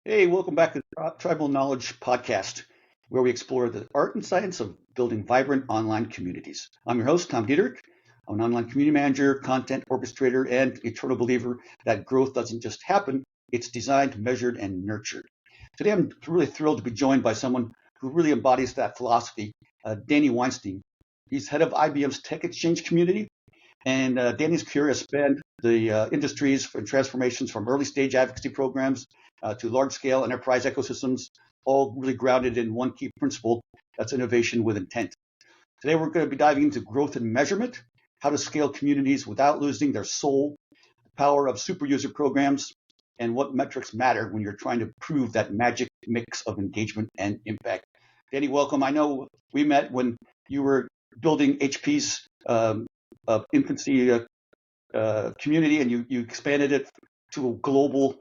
Hey, welcome back to the Tribal Knowledge Podcast, where we explore the art and science of building vibrant online communities. I'm your host, Tom Dietrich. I'm an online community manager, content orchestrator, and eternal believer that growth doesn't just happen, it's designed, measured, and nurtured. Today, I'm really thrilled to be joined by someone who really embodies that philosophy, Dani Weinstein. He's head of IBM's TechXchange community, and Dani's career has spanned the industries and transformations from early stage advocacy programs to large scale enterprise ecosystems, all really grounded in one key principle, that's innovation with intent. Today, we're going to be diving into growth and measurement, how to scale communities without losing their soul, the power of super user programs, and what metrics matter when you're trying to prove that magic mix of engagement and impact. Dani, welcome. I know we met when you were building HP's infancy community, and you expanded it to a global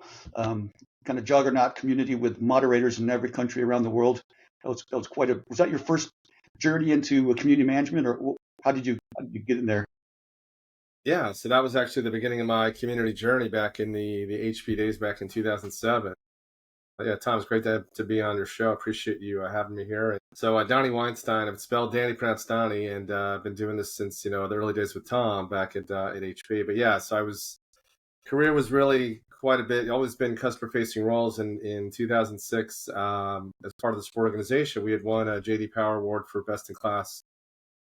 kind of juggernaut community with moderators in every country around the world. That was quite a. Was that your first journey into community management, or how did you get in there? Yeah, so that was actually the beginning of my community journey back in the HP days back in 2007. Yeah, Tom, it's great to be on your show. I appreciate you having me here. So Dani Weinstein, I've spelled Dani, pronounced Dani, and I've been doing this since the early days with Tom back at HP. But yeah, so career was really quite a bit. Always been customer facing roles. In 2006, as part of the support organization, we had won a JD Power Award for best in class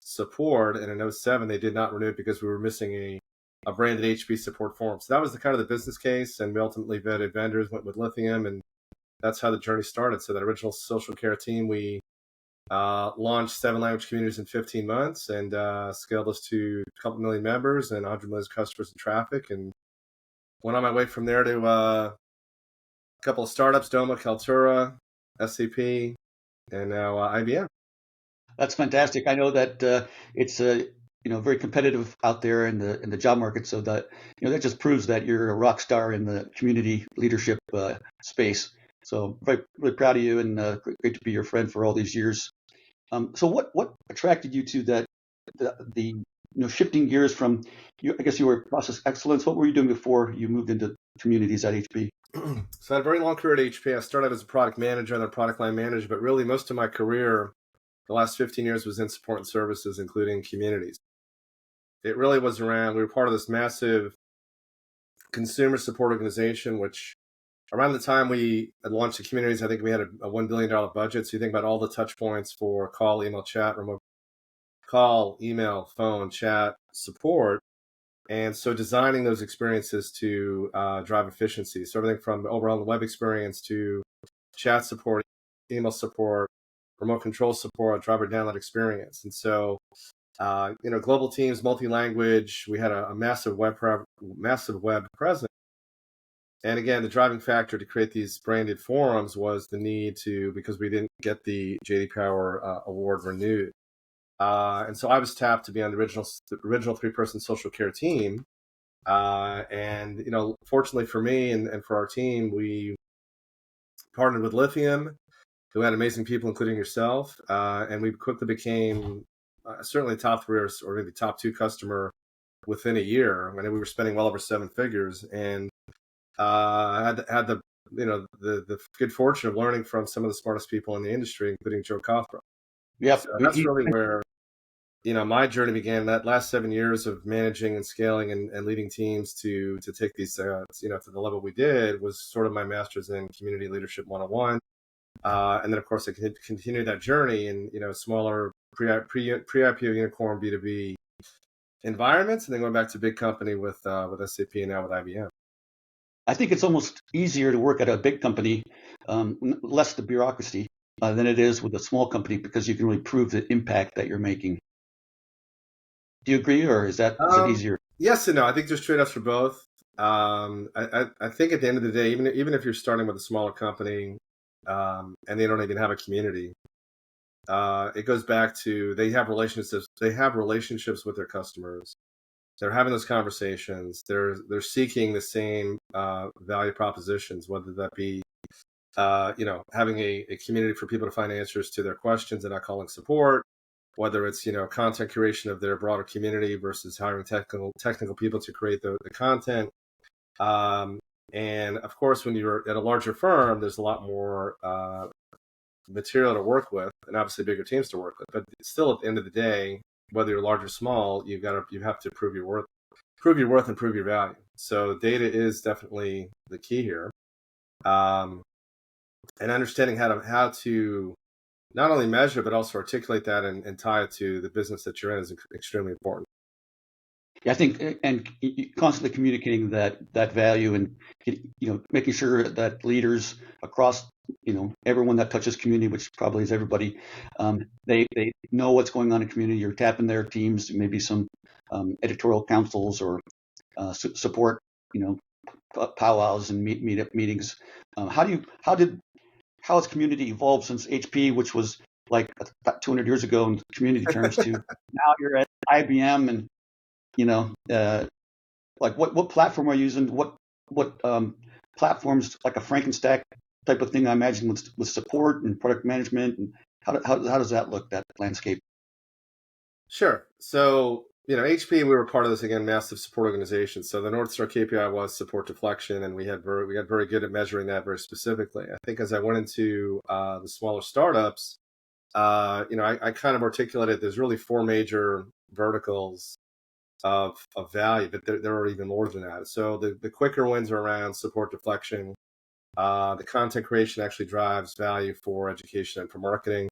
support, and in '07 they did not renew it because we were missing a branded HP support forum. So that was the kind of the business case, and we ultimately vetted vendors, went with Lithium, and that's how the journey started. So that original social care team, we launched 7 language communities in 15 months and scaled us to a couple million members and 100 million customers in traffic, and went on my way from there to a couple of startups, Doma, Kaltura, SAP, and now IBM. That's fantastic. I know that it's very competitive out there in the job market, so that that just proves that you're a rock star in the community leadership space. So very really proud of you, and great to be your friend for all these years. So what attracted you to the shifting gears from you? I guess you were process excellence. What were you doing before you moved into communities at HP? So I had a very long career at HP. I started as a product manager and then product line manager, but really most of my career, the last 15 years, was in support and services, including communities. It really was around, we were part of this massive consumer support organization, which around the time we had launched the communities, I think we had a $1 billion budget. So you think about all the touch points for call, email, chat, remote call, email, phone, chat, support. And so designing those experiences to drive efficiency. So everything from overall the web experience to chat support, email support, remote control support, driver download experience. And so, global teams, multi-language, we had a massive web presence. And again, the driving factor to create these branded forums was the need to, because we didn't get the JD Power Award renewed. And so I was tapped to be on the original 3-person social care team. And fortunately for me and for our team, we partnered with Lithium, who had amazing people, including yourself. And we quickly became certainly top 3 or maybe top 2 customer within a year. I mean, we were spending well over 7 figures, and had the good fortune of learning from some of the smartest people in the industry, including Joe Cothra. Yep. So that's really where my journey began. That last 7 years of managing and scaling and leading teams to take these to the level we did was sort of my master's in community leadership 101. And then of course I continued that journey in smaller pre-IPO unicorn B2B environments, and then going back to big company with SAP and now with IBM. I think it's almost easier to work at a big company, less the bureaucracy, than it is with a small company, because you can really prove the impact that you're making. Do you agree, or is it easier? Yes and no. I think there's trade-offs for both. I think at the end of the day, even if you're starting with a smaller company and they don't even have a community, it goes back to they have relationships with their customers. They're having those conversations. They're seeking the same value propositions, whether that be having a community for people to find answers to their questions and not calling support, whether it's content curation of their broader community versus hiring technical people to create the content. And of course, when you're at a larger firm, there's a lot more material to work with, and obviously bigger teams to work with. But still, at the end of the day, whether you're large or small, you have to prove your worth, and prove your value. So data is definitely the key here, and understanding how to not only measure but also articulate that and tie it to the business that you're in is extremely important. Yeah, I think, and constantly communicating that value, and making sure that leaders across everyone that touches community, which probably is everybody, they know what's going on in community. You're tapping their teams, maybe some editorial councils or support, powwows and meetup meetings. How has community evolved since HP, which was like about 200 years ago in community terms, to now you're at IBM, and like what platform are you using? What platforms, like a Frankenstack type of thing, I imagine, with support and product management, and how does that look, that landscape? Sure. So HP, we were part of this, again, massive support organization. So the North Star KPI was support deflection, and we got very good at measuring that very specifically. I think as I went into the smaller startups, I kind of articulated there's really four major verticals of value, but there are even more than that. So the quicker wins are around support deflection. The content creation actually drives value for education and for marketing.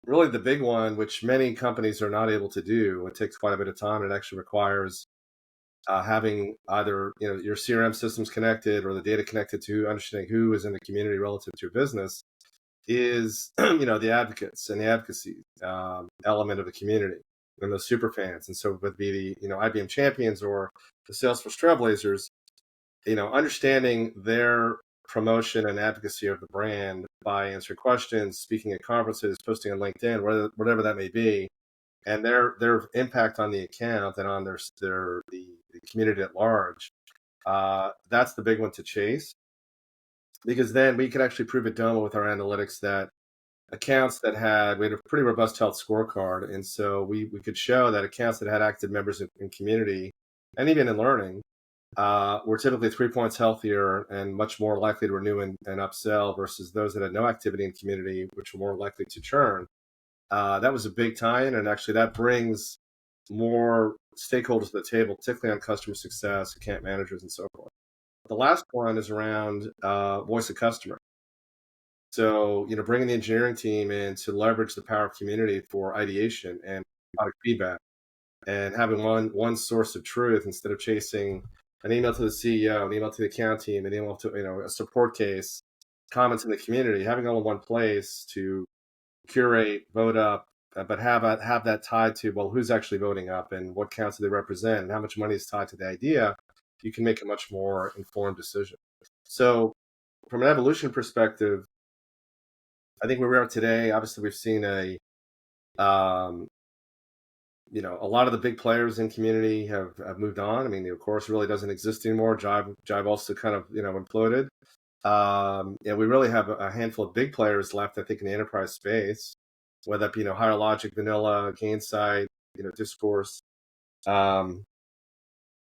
Really, the big one, which many companies are not able to do, it takes quite a bit of time. It actually requires having either your CRM systems connected or the data connected to understanding who is in the community relative to your business, is the advocates and the advocacy element of the community and those super fans. And so it would be the IBM champions or the Salesforce trailblazers, understanding their promotion and advocacy of the brand by answering questions, speaking at conferences, posting on LinkedIn, whatever that may be, and their impact on the account and on the community at large. That's the big one to chase, because then we could actually prove a demo with our analytics that accounts that we had a pretty robust health scorecard. And so we could show that accounts that had active members in community and even in learning were typically 3 points healthier and much more likely to renew and upsell versus those that had no activity in community, which were more likely to churn. That was a big tie-in, and actually that brings more stakeholders to the table, particularly on customer success, account managers, and so forth. The last one is around voice of customer. So, bringing the engineering team in to leverage the power of community for ideation and product feedback, and having one source of truth instead of chasing an email to the CEO, an email to the account team, an email to a support case, comments in the community, having all in one place to curate, vote up, but have that tied to, well, who's actually voting up and what counts do they represent and how much money is tied to the idea. You can make a much more informed decision. So from an evolution perspective, I think where we are today, obviously we've seen a lot of the big players in community have moved on. I mean, of course, really doesn't exist anymore. Jive also kind of, imploded. We really have a handful of big players left, I think, in the enterprise space, whether that be, Higher Logic, Vanilla, Gainsight, Discourse. And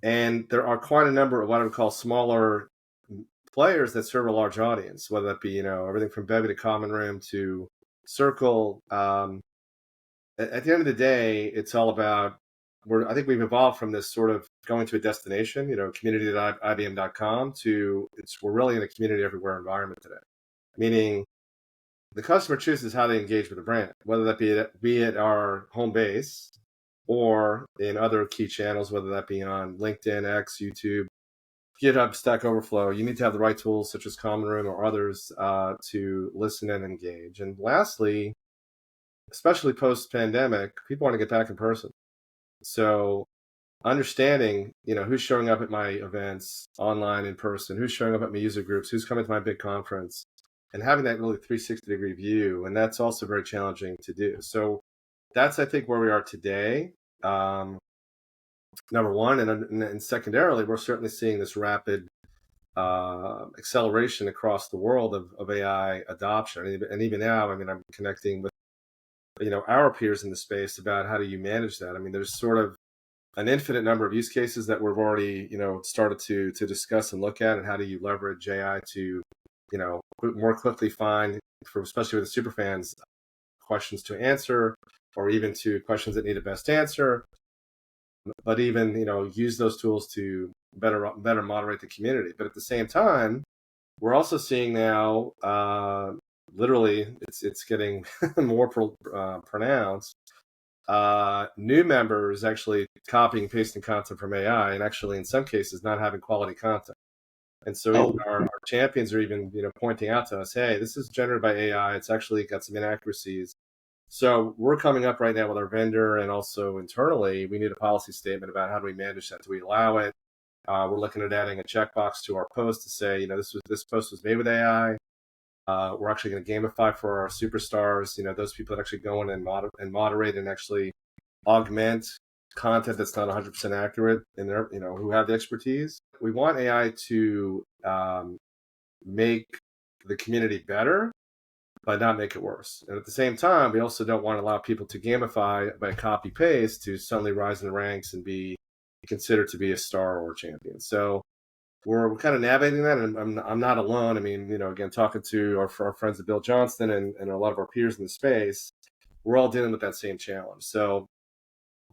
there are quite a number of what I would call smaller players that serve a large audience, whether that be, everything from Bevy to Common Room to Circle. At the end of the day, it's all about, I think we've evolved from this sort of going to a destination, community.ibm.com, to we're really in a community everywhere environment today. Meaning the customer chooses how they engage with the brand, whether that be at our home base or in other key channels, whether that be on LinkedIn, X, YouTube, GitHub, Stack Overflow. You need to have the right tools such as Common Room or others to listen and engage. And lastly, especially post-pandemic, people want to get back in person. So understanding, who's showing up at my events online, in person, who's showing up at my user groups, who's coming to my big conference, and having that really 360-degree view. And that's also very challenging to do. So that's, I think, where we are today. Number one, and secondarily, we're certainly seeing this rapid acceleration across the world of AI adoption. And even now, I mean, I'm connecting with, our peers in the space about how do you manage that. I mean, there's sort of an infinite number of use cases that we've already, started to discuss and look at, and how do you leverage AI to, more quickly find, for especially with the super fans, questions to answer, or even to questions that need a best answer, but even, use those tools to better moderate the community. But at the same time, we're also seeing now, literally, it's getting more pronounced. New members actually copying and pasting content from AI, and actually in some cases not having quality content. And so even our champions are even, pointing out to us, hey, this is generated by AI. It's actually got some inaccuracies. So we're coming up right now with our vendor, and also internally, we need a policy statement about how do we manage that. Do we allow it? We're looking at adding a checkbox to our post to say, this post was made with AI. We're actually going to gamify for our superstars, those people that actually go in and moderate and actually augment content that's not 100% accurate in their, who have the expertise. We want AI to make the community better, but not make it worse. And at the same time, we also don't want to allow people to gamify by copy paste to suddenly rise in the ranks and be considered to be a star or a champion. So we're kind of navigating that, and I'm not alone. I mean, again, talking to our friends at Bill Johnston and a lot of our peers in the space, we're all dealing with that same challenge. So,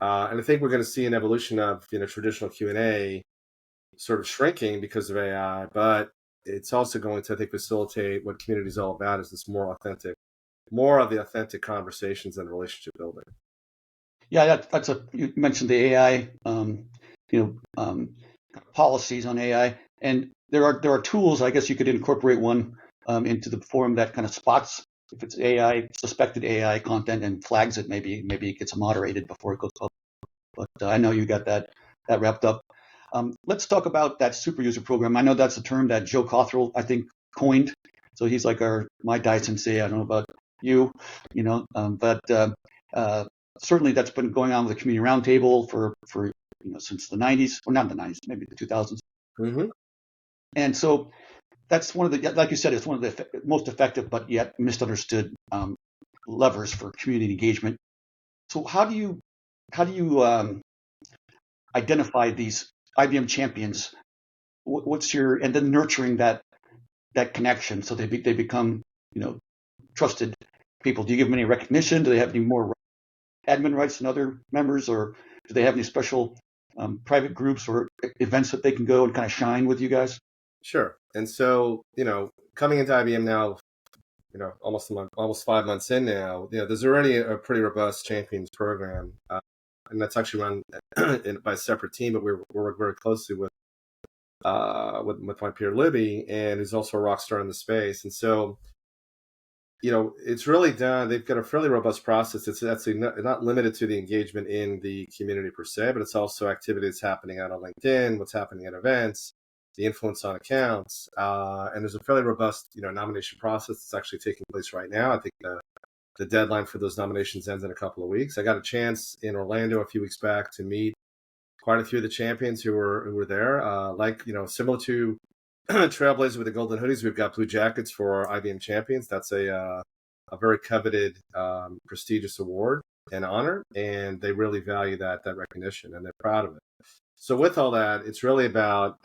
and I think we're going to see an evolution of traditional Q&A sort of shrinking because of AI, but it's also going to, I think, facilitate what community is all about, is this more of the authentic conversations and relationship building. Yeah, you mentioned the AI, policies on AI, and there are tools. I guess you could incorporate one into the forum that kind of spots if it's suspected AI content, and flags it. Maybe it gets moderated before it goes up. But I know you got that wrapped up. Let's talk about that super user program. I know that's a term that Joe Cothrell, I think, coined. So he's like my Dai sensei. I don't know about you, but certainly that's been going on with the community roundtable for since the 90s, or not the 90s, maybe the 2000s. Mm-hmm. And so that's one of the, like you said, it's one of the most effective but yet misunderstood levers for community engagement. So how do you identify these IBM champions? And then nurturing that connection so they become trusted people? Do you give them any recognition? Do they have any more admin rights than other members, or do they have any special private groups or events that they can go and kind of shine with you guys? Sure. And so, coming into IBM now, almost 5 months in now, there's already a pretty robust champions program, and that's actually run by a separate team, but we work very closely with my peer Libby, and who's also a rock star in the space. And so, it's really done. They've got a fairly robust process. It's actually not limited to the engagement in the community per se, but it's also activity that's happening out on LinkedIn, what's happening at events, the influence on accounts, and there's a fairly robust, nomination process that's actually taking place right now. I think the deadline for those nominations ends in a couple of weeks. I got a chance in Orlando a few weeks back to meet quite a few of the champions who were there. Similar to Trailblazer with the golden hoodies, we've got blue jackets for our IBM champions. That's a very coveted, prestigious award and honor, and they really value that recognition, and they're proud of it. So with all that, it's really about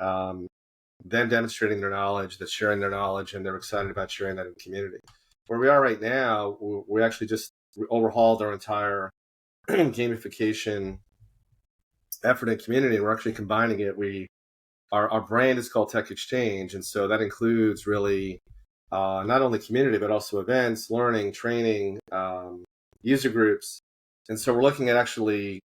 them demonstrating their knowledge, that's sharing their knowledge, and they're excited about sharing that in the community. Where we are right now, we actually just overhauled our entire gamification effort and community, and we're actually combining it. Our brand is called TechXchange, and so that includes really not only community, but also events, learning, training, user groups. And so we're looking at actually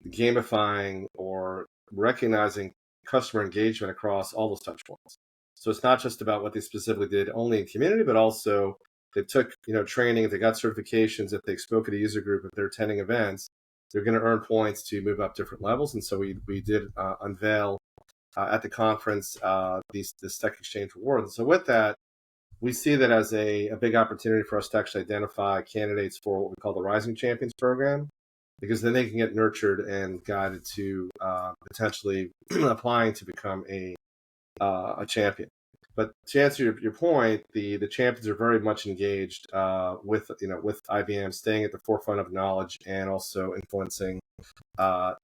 gamifying or recognizing customer engagement across all those touch points. So it's not just about what they specifically did only in community, but also they took training, if they got certifications, if they spoke at a user group, if they're attending events, they're going to earn points to move up different levels. And so we did unveil at the conference this TechXchange Award. And so with that, we see that as a big opportunity for us to actually identify candidates for what we call the Rising Champions program, because then they can get nurtured and guided to potentially applying to become a champion. But to answer your point, the champions are very much engaged with IBM, staying at the forefront of knowledge and also influencing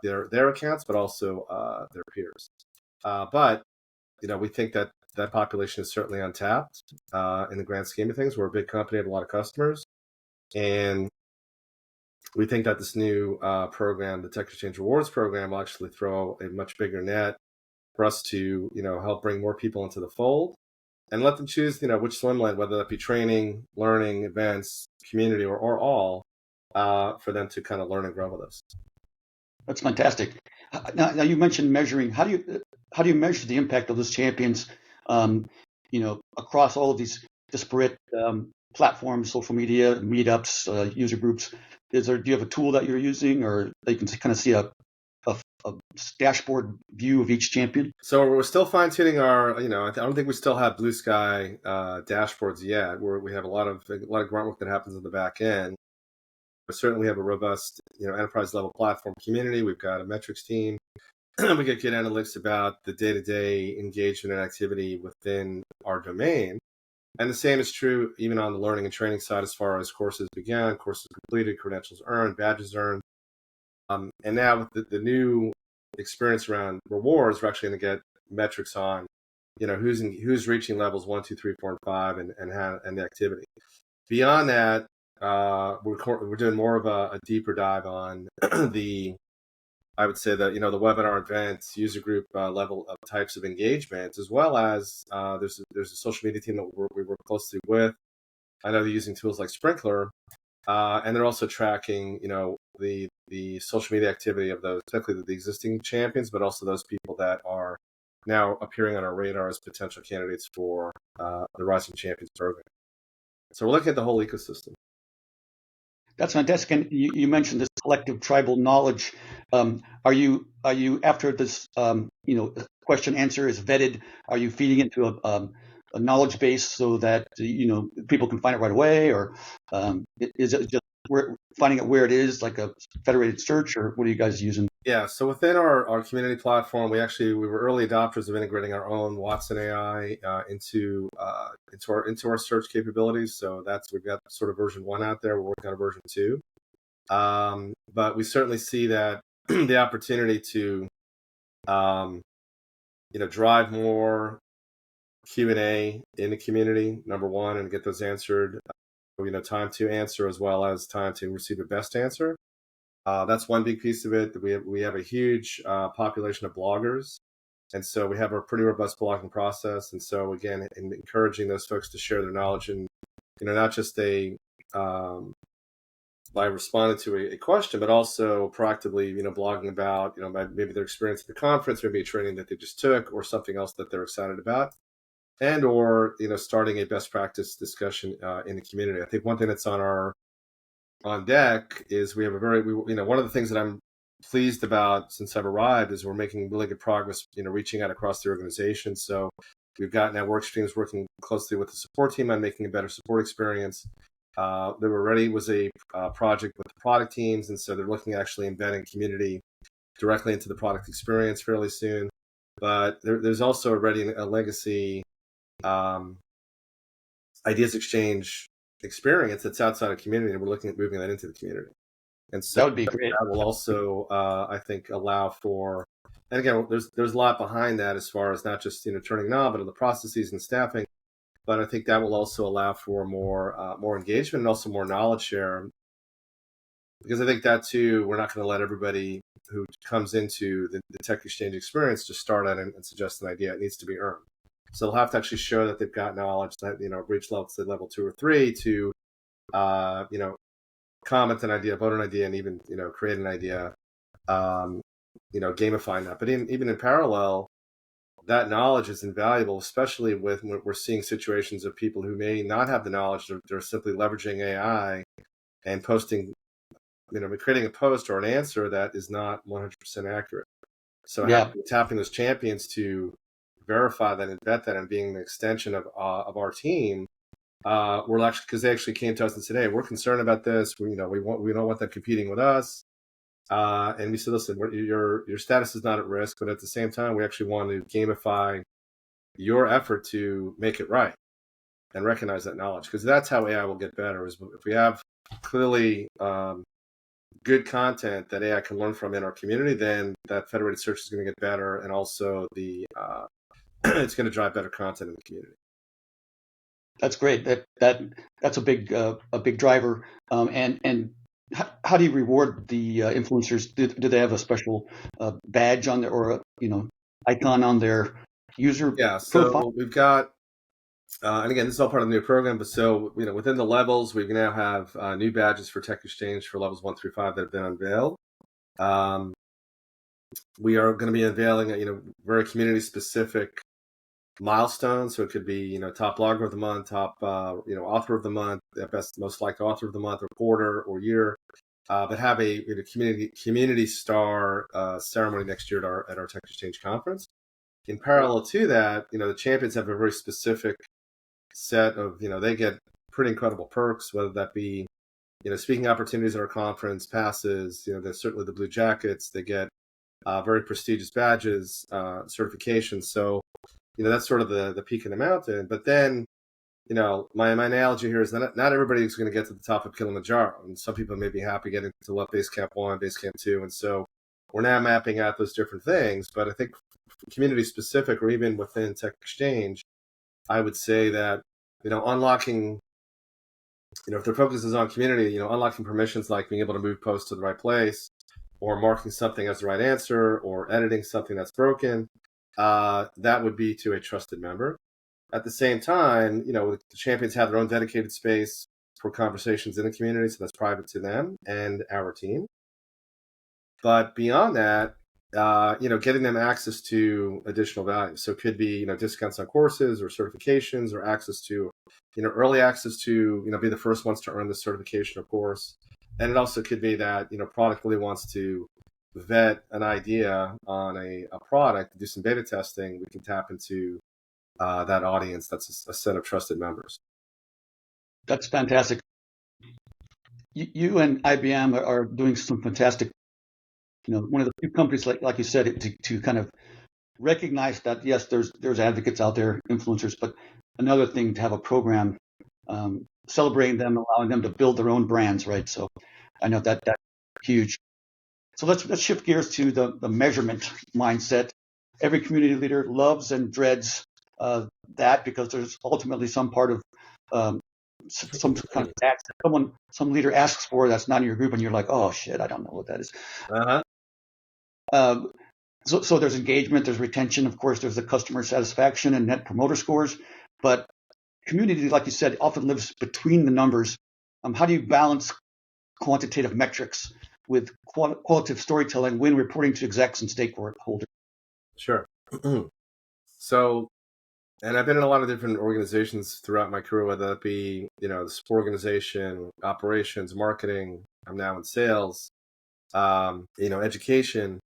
their accounts, but also their peers. But we think that that population is certainly untapped in the grand scheme of things. We're a big company, have a lot of customers, and we think that this new program, the TechXchange Rewards program, will actually throw a much bigger net for us to help bring more people into the fold and let them choose which swim lane, whether that be training, learning, events, community, or all, for them to kind of learn and grow with us. That's fantastic. Now you mentioned measuring. How do you measure the impact of those champions, across all of these disparate platforms, social media, meetups, user groups? Do you have a tool that you're using, or that you can kind of see a dashboard view of each champion? So we're still fine tuning our. I don't think we still have blue sky dashboards yet. We have a lot of grunt work that happens in the back end. But certainly, we have a robust, enterprise level platform community. We've got a metrics team. We get good analytics about the day-to-day engagement and activity within our domain. And the same is true even on the learning and training side, as far as courses began, courses completed, credentials earned, badges earned. And now with the new experience around rewards, we're actually going to get metrics on, who's reaching levels 1, 2, 3, 4, and 5, and the activity. Beyond that, we're doing more of a deeper dive on I would say that the webinar events, user group level of types of engagement, as well as there's a social media team that we work closely with. I know they're using tools like Sprinkler, and they're also tracking the social media activity of those, particularly the existing champions, but also those people that are now appearing on our radar as potential candidates for the Rising Champions program. So we're looking at the whole ecosystem. That's fantastic. And you mentioned this collective tribal knowledge. Are you after this question answer is vetted? Are you feeding it to a knowledge base so that people can find it right away, or is it just finding out where it is, like a federated search, or what are you guys using? Yeah, so within our community platform, we were early adopters of integrating our own Watson AI into our search capabilities. So we've got sort of version 1 out there. We're working on version 2, but we certainly see that the opportunity to drive more Q&A in the community, number one, and get those answered. Time to answer as well as time to receive the best answer. That's one big piece of it. We have a huge population of bloggers, and so we have a pretty robust blogging process. And so again, encouraging those folks to share their knowledge, and not just by responding to a question, but also proactively blogging about maybe their experience at the conference, maybe a training that they just took, or something else that they're excited about, and or starting a best practice discussion in the community. I think one thing that's on deck is we have one of the things that I'm pleased about since I've arrived is we're making really good progress, reaching out across the organization. So we've got now work streams working closely with the support team on making a better support experience. There already was a project with the product teams, and so they're looking at actually embedding community directly into the product experience fairly soon. But there's also already a legacy ideas exchange experience that's outside of community, and we're looking at moving that into the community. And so that would be great. That will also, I think, allow for, and again, there's a lot behind that as far as not just turning knob, but the processes and staffing. But I think that will also allow for more engagement and also more knowledge share, because I think that too, we're not going to let everybody who comes into the TechXchange experience just start out and suggest an idea. It needs to be earned. So they'll have to actually show that they've got knowledge, that reach level 2 or 3 to comment an idea, vote an idea, and even create an idea, gamifying that. But even in parallel, that knowledge is invaluable, especially when we're seeing situations of people who may not have the knowledge. They're simply leveraging AI and posting, creating a post or an answer that is not 100% accurate. So tapping those champions to verify that and vet that, and being an extension of our team, we're actually, because they actually came to us and said, "Hey, we're concerned about this. We don't want them competing with us." And we said, "Listen, your status is not at risk, but at the same time, we actually want to gamify your effort to make it right and recognize that knowledge, because that's how AI will get better. Is if we have clearly good content that AI can learn from in our community, then that federated search is going to get better, and also the it's going to drive better content in the community. That's great. That's a big driver. And how do you reward the influencers? Do they have a special badge on there, or a icon on their user profile? So we've got, and again, this is all part of the new program. But so within the levels, we now have new badges for TechXchange for levels 1 through 5 that have been unveiled. We are going to be unveiling very community specific milestones. So it could be top blogger of the month, top author of the month, best most liked author of the month, or quarter or year. But have a community star ceremony next year at our TechXchange conference. In parallel to that, the champions have a very specific set of, they get pretty incredible perks, whether that be, speaking opportunities at our conference, passes, there's certainly the blue jackets, they get very prestigious badges, certifications. So, that's sort of the peak of the mountain. But then, my analogy here is that not everybody's going to get to the top of Kilimanjaro. And some people may be happy getting to Base Camp 1, Base Camp 2. And so we're now mapping out those different things. But I think community specific, or even within TechXchange, I would say that, unlocking, if their focus is on community, unlocking permissions like being able to move posts to the right place, or marking something as the right answer, or editing something that's broken, that would be to a trusted member. At the same time, the champions have their own dedicated space for conversations in the community, so that's private to them and our team. But beyond that, getting them access to additional value. So it could be, discounts on courses or certifications, or access to, early access to, be the first ones to earn the certification or course. And it also could be that, product really wants to vet an idea on a product, do some beta testing. We can tap into that audience. That's a set of trusted members. That's fantastic. You and IBM are doing some fantastic, one of the few companies, like you said, to kind of recognize that, yes, there's advocates out there, influencers, but another thing to have a program celebrating them, allowing them to build their own brands, right? So I know that's huge. So let's shift gears to the measurement mindset. Every community leader loves and dreads that, because there's ultimately some part of some kind of tax that some leader asks for that's not in your group, and you're like, oh shit, I don't know what that is. So there's engagement, there's retention, of course, there's the customer satisfaction and net promoter scores, but community, like you said, often lives between the numbers. How do you balance quantitative metrics with qualitative storytelling when reporting to execs and stakeholders? Sure. So, and I've been in a lot of different organizations throughout my career, whether that be, the support organization, operations, marketing. I'm now in sales, education,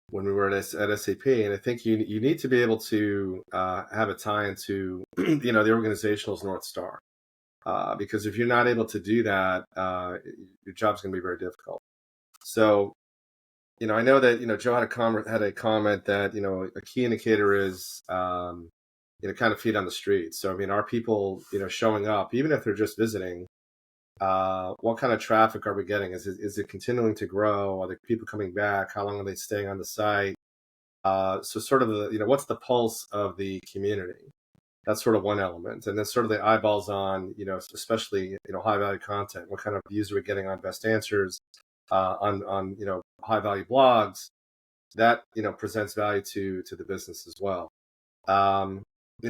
when we were at SAP. And I think you need to be able to have a tie into, the organizational's North Star. Because if you're not able to do that, your job's going to be very difficult. So, I know that, Joe had a comment that, a key indicator is, kind of feet on the street. So, are people, showing up, even if they're just visiting? What kind of traffic are we getting? Is it continuing to grow? Are the people coming back? How long are they staying on the site? So sort of what's the pulse of the community? That's sort of one element. And then sort of the eyeballs on, especially, high value content. What kind of views are we getting on best answers, on high value blogs? That, presents value to the business as well.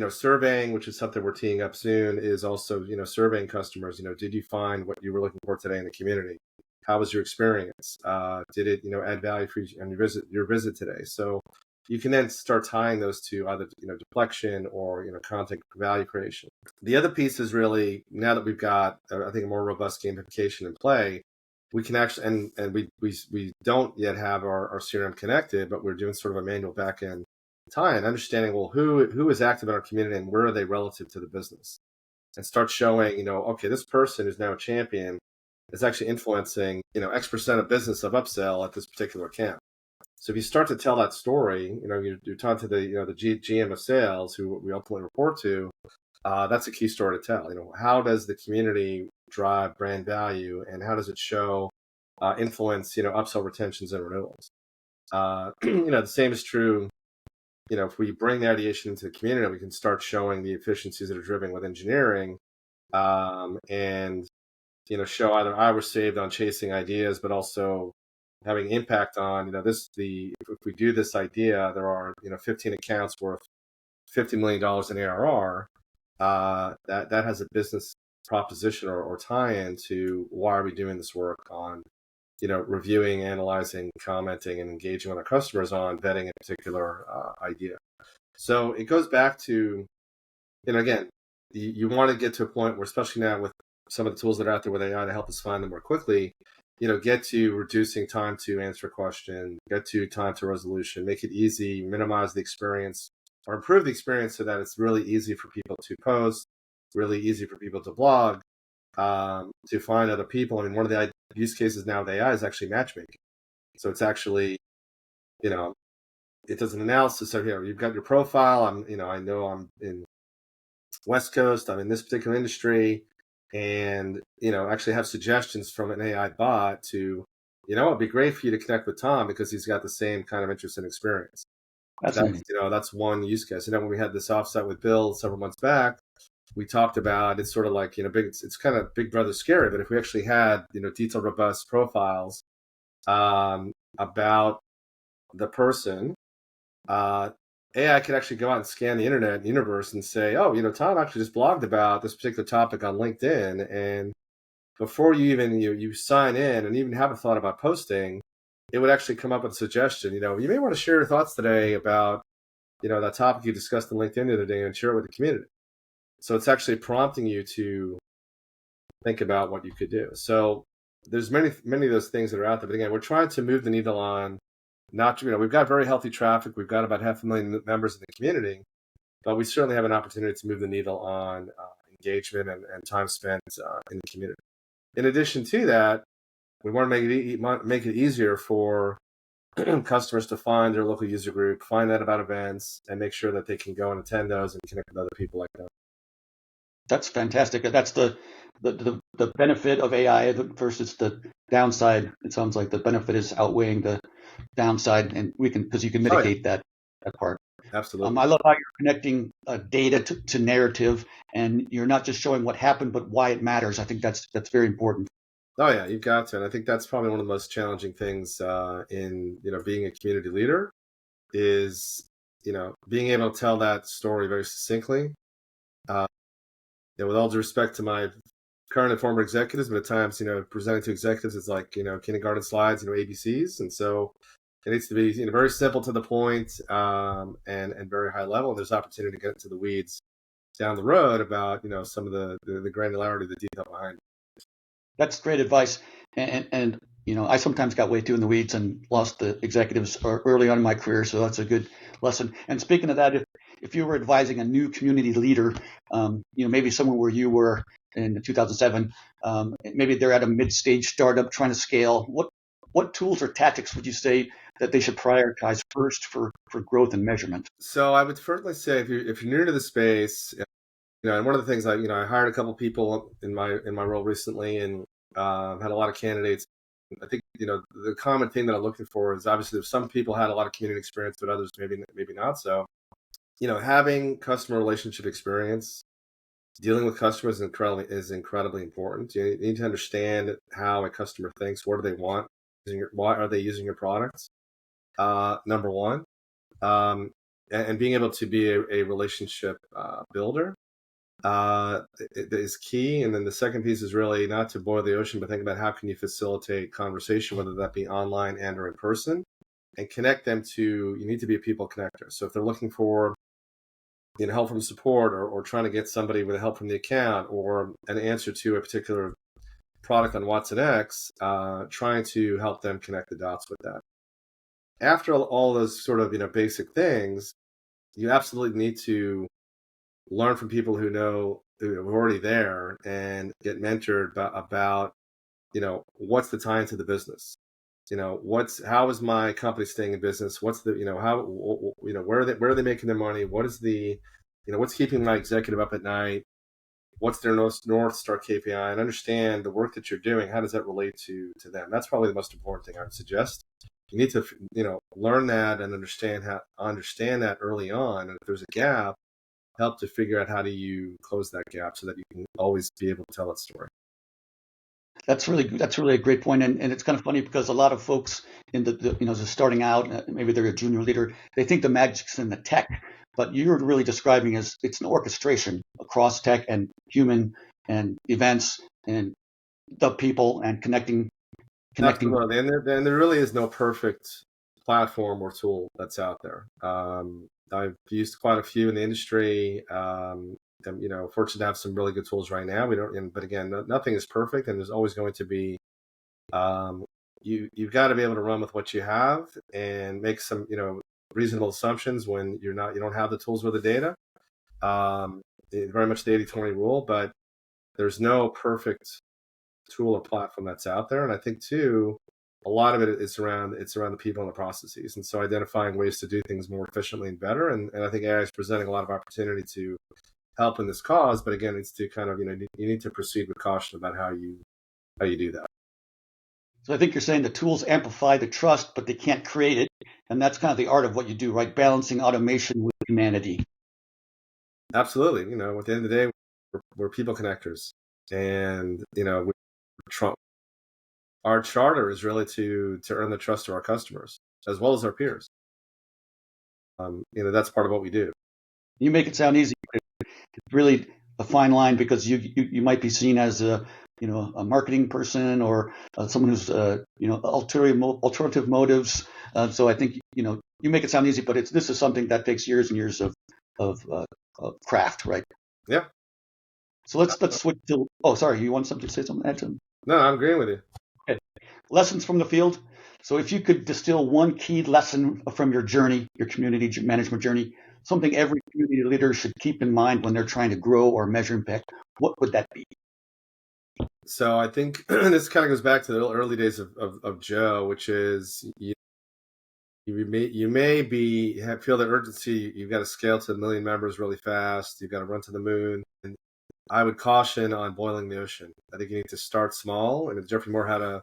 Surveying, which is something we're teeing up soon, is also, surveying customers. Did you find what you were looking for today in the community? How was your experience? Did it, add value for you on your visit today? So you can then start tying those to either, deflection or, content value creation. The other piece is really, now that we've got, I think, a more robust gamification in play, we can actually, and we don't yet have our CRM connected, but we're doing sort of a manual backend tie and understanding, well, who is active in our community and where are they relative to the business, and start showing, okay, this person who's now a champion is actually influencing, X% of business of upsell at this particular account. So if you start to tell that story, you're talking to the GM of sales, who we ultimately report to. That's a key story to tell. How does the community drive brand value, and how does it show influence upsell, retentions, and renewals? The same is true. If we bring the ideation into the community, we can start showing the efficiencies that are driven with engineering, and show either hours saved on chasing ideas, but also having impact on if we do this idea, there are 15 accounts worth $50 million in ARR. That has a business proposition or tie-in to why are we doing this work on reviewing, analyzing, commenting, and engaging with our customers on vetting a particular idea. So it goes back to, again, you want to get to a point where, especially now with some of the tools that are out there with AI to help us find them more quickly, get to reducing time to answer a question, get to time to resolution, make it easy, minimize the experience, or improve the experience so that it's really easy for people to post, really easy for people to blog, to find other people. I mean, one of the use cases now with AI is actually matchmaking. So it's actually, it does an analysis. So here, you've got your profile. I know I'm in West Coast. I'm in this particular industry, and actually have suggestions from an AI bot to, it'd be great for you to connect with Tom because he's got the same kind of interest and experience. That's one use case. When we had this offsite with Bill several months back, we talked about, it's sort of like, it's kind of Big Brother scary, but if we actually had, detailed, robust profiles about the person, AI could actually go out and scan the internet universe and say, oh, Tom actually just blogged about this particular topic on LinkedIn. And before you even, you sign in and even haven't thought about posting, it would actually come up with a suggestion. You may want to share your thoughts today about, that topic you discussed on LinkedIn the other day and share it with the community. So it's actually prompting you to think about what you could do. So there's many of those things that are out there. But again, we're trying to move the needle on, we've got very healthy traffic. We've got about 500,000 members in the community, but we certainly have an opportunity to move the needle on engagement and time spent in the community. In addition to that, we want to make it easier for customers to find their local user group, find out about events, and make sure that they can go and attend those and connect with other people like that. That's fantastic. That's the benefit of AI versus the downside. It sounds like the benefit is outweighing the downside, and because you can mitigate that part. Absolutely. I love how you're connecting data to narrative, and you're not just showing what happened, but why it matters. I think that's very important. Oh yeah, you've got to. And I think that's probably one of the most challenging things in being a community leader is being able to tell that story very succinctly. With all due respect to my current and former executives, but at times presenting to executives it's like kindergarten slides, ABCs, and so it needs to be very simple to the point, and very high level. And there's opportunity to get into the weeds down the road about some of the granularity, the detail behind it. That's great advice. And I sometimes got way too in the weeds and lost the executives early on in my career. So that's a good lesson. And speaking of that, if you were advising a new community leader, maybe someone where you were in 2007, maybe they're at a mid-stage startup trying to scale, what tools or tactics would you say that they should prioritize first for growth and measurement? So I would certainly say if you're new to the space, and one of the things I hired a couple people in my role recently, and had a lot of candidates. I think the common thing that I'm looking for is obviously there's some people had a lot of community experience, but others maybe not. So having customer relationship experience, dealing with customers is incredibly important. You need to understand how a customer thinks. What do they want? Why are they using your products? Number one, and being able to be a relationship builder is key. And then the second piece is really not to boil the ocean, but think about how can you facilitate conversation, whether that be online and or in person, and connect them to. You need to be a people connector. So if they're looking for help from support, or trying to get somebody with help from the account, or an answer to a particular product on Watson X, trying to help them connect the dots with that. After all those sort of basic things, you absolutely need to learn from people who are already there and get mentored about what's the tie into the business. how is my company staying in business? What's the, where are they making their money? What is the, what's keeping my executive up at night? What's their North Star KPI? And understand the work that you're doing. How does that relate to them? That's probably the most important thing I would suggest. You need to, learn that and understand that early on. And if there's a gap, help to figure out how do you close that gap so that you can always be able to tell that story. That's really a great point, and it's kind of funny because a lot of folks in just starting out, maybe they're a junior leader, they think the magic's in the tech, but you're really describing as it's an orchestration across tech and human and events and the people and connecting. Absolutely, and there really is no perfect platform or tool that's out there. I've used quite a few in the industry. I'm, fortunate to have some really good tools right now. But again, nothing is perfect, and there's always going to be. You've got to be able to run with what you have and make some, reasonable assumptions when you don't have the tools or the data. Very much the 80-20 rule, but there's no perfect tool or platform that's out there. And I think too, a lot of it is around the people and the processes. And so identifying ways to do things more efficiently and better. And I think AI is presenting a lot of opportunity to help in this cause. But again, it's to kind of, you need to proceed with caution about how you do that. So I think you're saying the tools amplify the trust, but they can't create it. And that's kind of the art of what you do, right? Balancing automation with humanity. Absolutely. At the end of the day, we're people connectors. And, our charter is really to earn the trust of our customers as well as our peers. That's part of what we do. You make it sound easy. It's really a fine line because you might be seen as a marketing person or someone who's alternative motives. So I think you make it sound easy, but this is something that takes years and years of craft, right? Yeah. So let's switch to. Oh, sorry, you want something to say something? Add something? No, I'm agreeing with you. Okay. Lessons from the field. So if you could distill one key lesson from your journey, your community management journey, something every community leader should keep in mind when they're trying to grow or measure impact, what would that be? So I think this kind of goes back to the early days of Joe, which is you may feel the urgency. You've got to scale to 1 million members really fast. You've got to run to the moon. And I would caution on boiling the ocean. I think you need to start small. I mean, Jeffrey Moore had a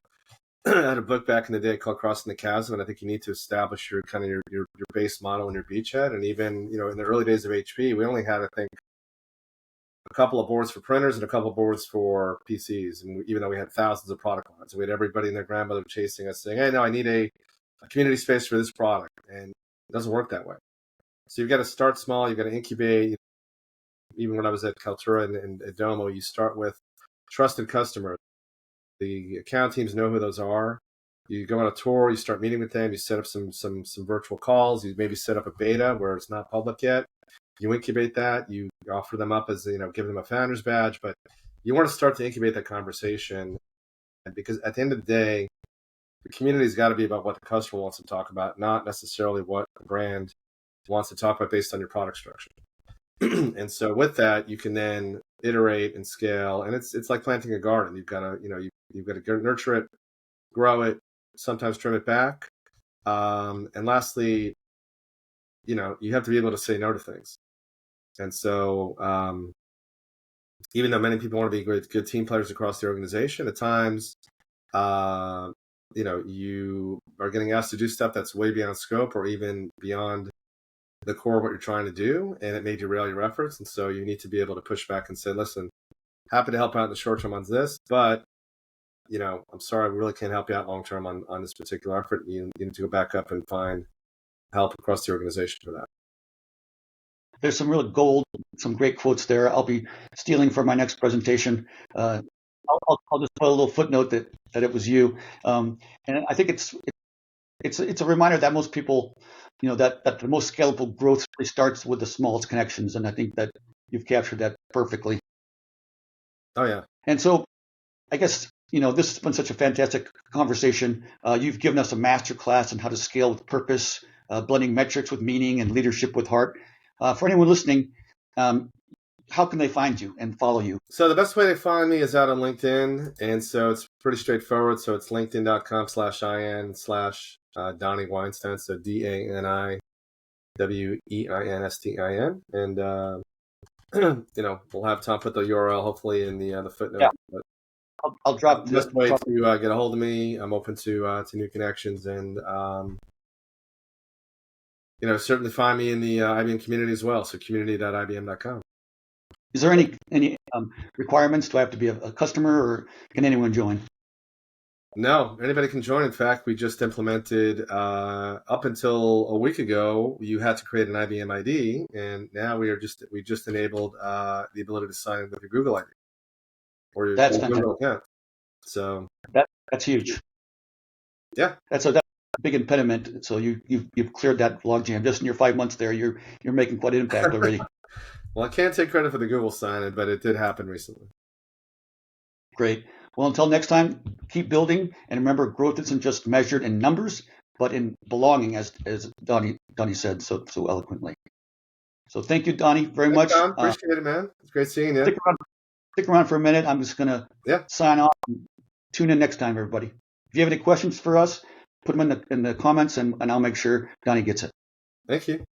book back in the day called Crossing the Chasm, and I think you need to establish your kind of your base model and your beachhead. And even in the early days of HP, we only had, I think, a couple of boards for printers and a couple of boards for PCs. And even though we had thousands of product lines, we had everybody and their grandmother chasing us saying, "Hey, no, I need a community space for this product," and it doesn't work that way. So you've got to start small. You've got to incubate. Even when I was at Kaltura and at Domo, you start with trusted customers. The account teams know who those are. You go on a tour, you start meeting with them, you set up some virtual calls, you maybe set up a beta where it's not public yet. You incubate that, you offer them up as, give them a founder's badge, but you want to start to incubate that conversation, because at the end of the day, the community's got to be about what the customer wants to talk about, not necessarily what the brand wants to talk about based on your product structure. And so with that, you can then iterate and scale, and it's like planting a garden. You've got to, you've got to nurture it, grow it, sometimes trim it back. And lastly, you have to be able to say no to things. And so, even though many people want to be good team players across the organization, at times, you are getting asked to do stuff that's way beyond scope or even beyond the core of what you're trying to do, and it may derail your efforts. And so you need to be able to push back and say, listen, happy to help out in the short term on this, but I'm sorry, we really can't help you out long term on this particular effort. You need to go back up and find help across the organization for that. There's some real gold, some great quotes there. I'll be stealing for my next presentation. I'll just put a little footnote that it was you. And I think it's a reminder that most people, that the most scalable growth really starts with the smallest connections. And I think that you've captured that perfectly. Oh, yeah. And so I guess, this has been such a fantastic conversation. You've given us a master class on how to scale with purpose, blending metrics with meaning and leadership with heart. For anyone listening, how can they find you and follow you? So the best way to find me is out on LinkedIn, and so it's pretty straightforward. So it's linkedin.com/in/Dani Weinstein, so DaniWeinstein, and we'll have Tom put the URL hopefully in the footnote. Yeah. But I'll drop the best way to get a hold of me. I'm open to new connections, and certainly find me in the IBM community as well. So community.ibm.com. Is there any requirements? Do I have to be a customer, or can anyone join? No, anybody can join. In fact, we just implemented up until a week ago, you had to create an IBM ID, and now we just enabled the ability to sign in with your Google ID or your Google account. So that's huge. Yeah, that's a big impediment. So you've cleared that logjam just in your 5 months there. You're making quite an impact already. Well, I can't take credit for the Google sign-in, but it did happen recently. Great. Well, until next time, keep building, and remember, growth isn't just measured in numbers, but in belonging, as Dani said so eloquently. So thank you, Dani, very much. Tom. Appreciate it, man. It's great seeing you. Stick around for a minute. I'm just going to sign off. And tune in next time, everybody. If you have any questions for us, put them in the comments, and I'll make sure Dani gets it. Thank you.